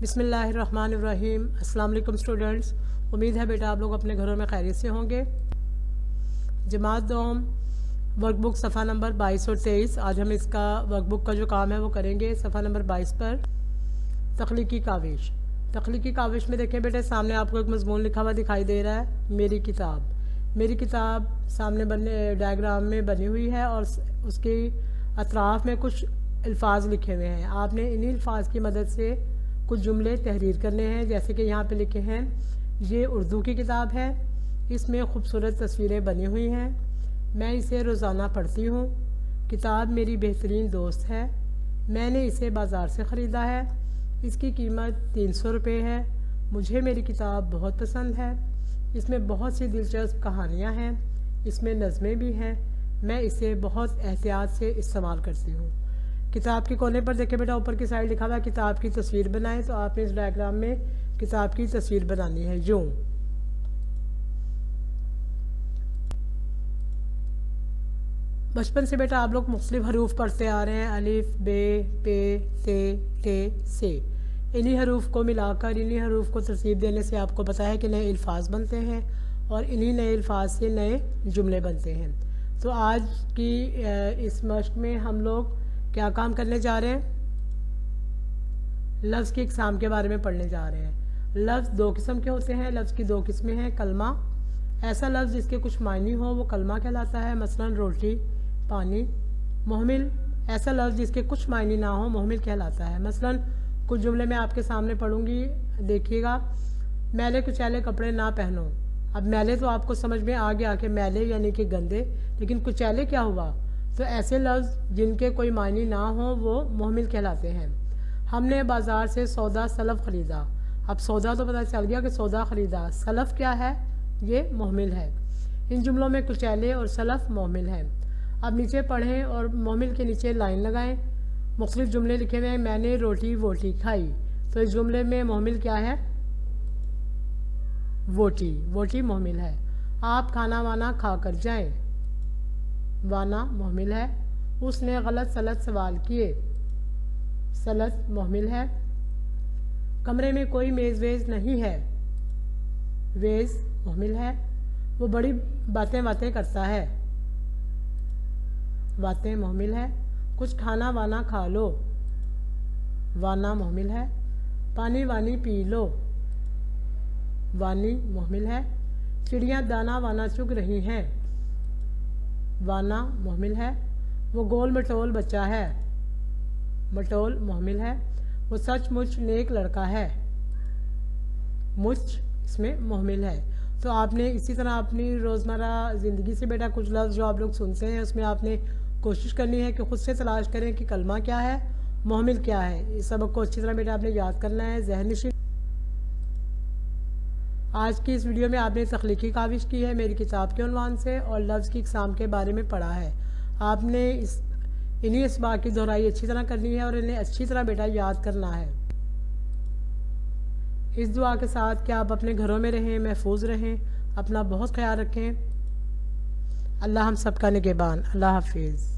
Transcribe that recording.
बिस्मिल्लाहिर्रहमानिर्रहीम। अस्सलाम वालेकुम स्टूडेंट्स, उम्मीद है बेटा आप लोग अपने घरों में खैरियत से होंगे। जमात दोम वर्कबुक सफ़ा नंबर 22 और 23, आज हम इसका वर्कबुक का जो काम है वो करेंगे। सफ़ा नंबर 22 पर तख्लीकी काविश। तख्लीकी काविश में देखें बेटे, सामने आपको एक मज़मून लिखा हुआ दिखाई दे रहा है, मेरी किताब। मेरी किताब सामने डायग्राम में बनी हुई है और उसके अतराफ़ में कुछ अल्फाज लिखे हुए हैं। आपने इन्हीं अल्फाज की मदद से कुछ जुमले तहरीर करने हैं। जैसे कि यहाँ पे लिखे हैं, ये उर्दू की किताब है, इसमें खूबसूरत तस्वीरें बनी हुई हैं, मैं इसे रोज़ाना पढ़ती हूँ। किताब मेरी बेहतरीन दोस्त है, मैंने इसे बाज़ार से ख़रीदा है, इसकी कीमत 300 रुपये है। मुझे मेरी किताब बहुत पसंद है, इसमें बहुत सी दिलचस्प कहानियाँ हैं, इसमें नज़में भी हैं, मैं इसे बहुत एहतियात से इस्तेमाल करती हूँ। किताब के कोने पर देखें बेटा, ऊपर की साइड लिखा हुआ है किताब की तस्वीर बनाएं। तो आपने इस डायग्राम में किताब की तस्वीर बनानी है। यूं बचपन से बेटा आप लोग मुख्तलिफ हरूफ पढ़ते आ रहे हैं, अलिफ, बे, पे, ते, टे, से। इन्हीं हरूफ को मिलाकर, इन्हीं हरूफ को तरतीब देने से आपको पता है कि नए अल्फाज बनते हैं और इन्हीं नए अल्फाज से नए जुमले बनते हैं। तो आज की इस मश्क में हम लोग क्या काम करने जा रहे हैं? लफ्ज़ की इक़साम के बारे में पढ़ने जा रहे हैं। लफ्ज़ दो किस्म के होते हैं, लफ्ज़ की दो किस्में हैं। कलमा, ऐसा लफ्ज़ जिसके कुछ मायने हो वो कलमा कहलाता है, मसलन रोटी, पानी। मुहमिल, ऐसा लफ्ज़ जिसके कुछ मायने ना हो मुहमिल कहलाता है। मसलन कुछ जुमले मैं आपके सामने पढ़ूंगी, देखिएगा। मैले कुचैले कपड़े ना पहनो। अब मैले तो आपको समझ में आ गया कि मैले यानी कि गंदे, लेकिन कुचैले क्या हुआ? तो ऐसे लफ्ज़ जिनके कोई मायने ना हो वो मुहमिल कहलाते हैं। हमने बाज़ार से सौदा सलफ़ ख़रीदा। अब सौदा तो पता चल गया कि सौदा ख़रीदा, सलफ़ क्या है? ये मुहमिल है। इन जुमलों में कुचैले और सलफ़ मुहमिल है। अब नीचे पढ़ें और मुहमिल के नीचे लाइन लगाएं। मुख्तलिफ जुमले लिखे हुए हैं, मैंने रोटी वोटी खाई। तो इस जुमले में मुहमिल क्या है? वोटी, वोटी मुहमिल है। आप खाना वाना खा कर जाएँ, वाना मुहमिल है। उसने गलत सलत सवाल किए, सलत मुहमिल है। कमरे में कोई मेज़ वेज़ नहीं है, वेज़ मुहमिल है। वो बड़ी बातें बातें करता है, बातें मुहमिल है। कुछ खाना वाना खा लो, वाना मुहमिल है। पानी वानी पी लो, वानी मुहमिल है। चिड़ियाँ दाना वाना चुग रही हैं, वाना मुहमिल है। वो गोल मटोल बच्चा है, मटोल मुहमिल है। वो सचमुच नेक लड़का है, मुच इसमें मुहमिल है। तो आपने इसी तरह अपनी रोज़मर्रा ज़िंदगी से बेटा कुछ लफ्ज़ जो आप लोग सुनते हैं उसमें आपने कोशिश करनी है कि ख़ुद से तलाश करें कि कलमा क्या है, मुहमिल क्या है। इस सबक को अच्छी तरह बेटा आपने याद करना है, ज़हननशीन। आज की इस वीडियो में आपने तख्लीकी काविश की है मेरी किताब के उन्वान से और लफ्ज़ की इक़साम के बारे में पढ़ा है। आपने इन्हीं इसबाक की दोहराई अच्छी तरह करनी है और इन्हें अच्छी तरह बेटा याद करना है। इस दुआ के साथ कि आप अपने घरों में रहें, महफूज रहें, अपना बहुत ख्याल रखें। अल्लाह हम सबका निगहबान। अल्लाह हाफिज़।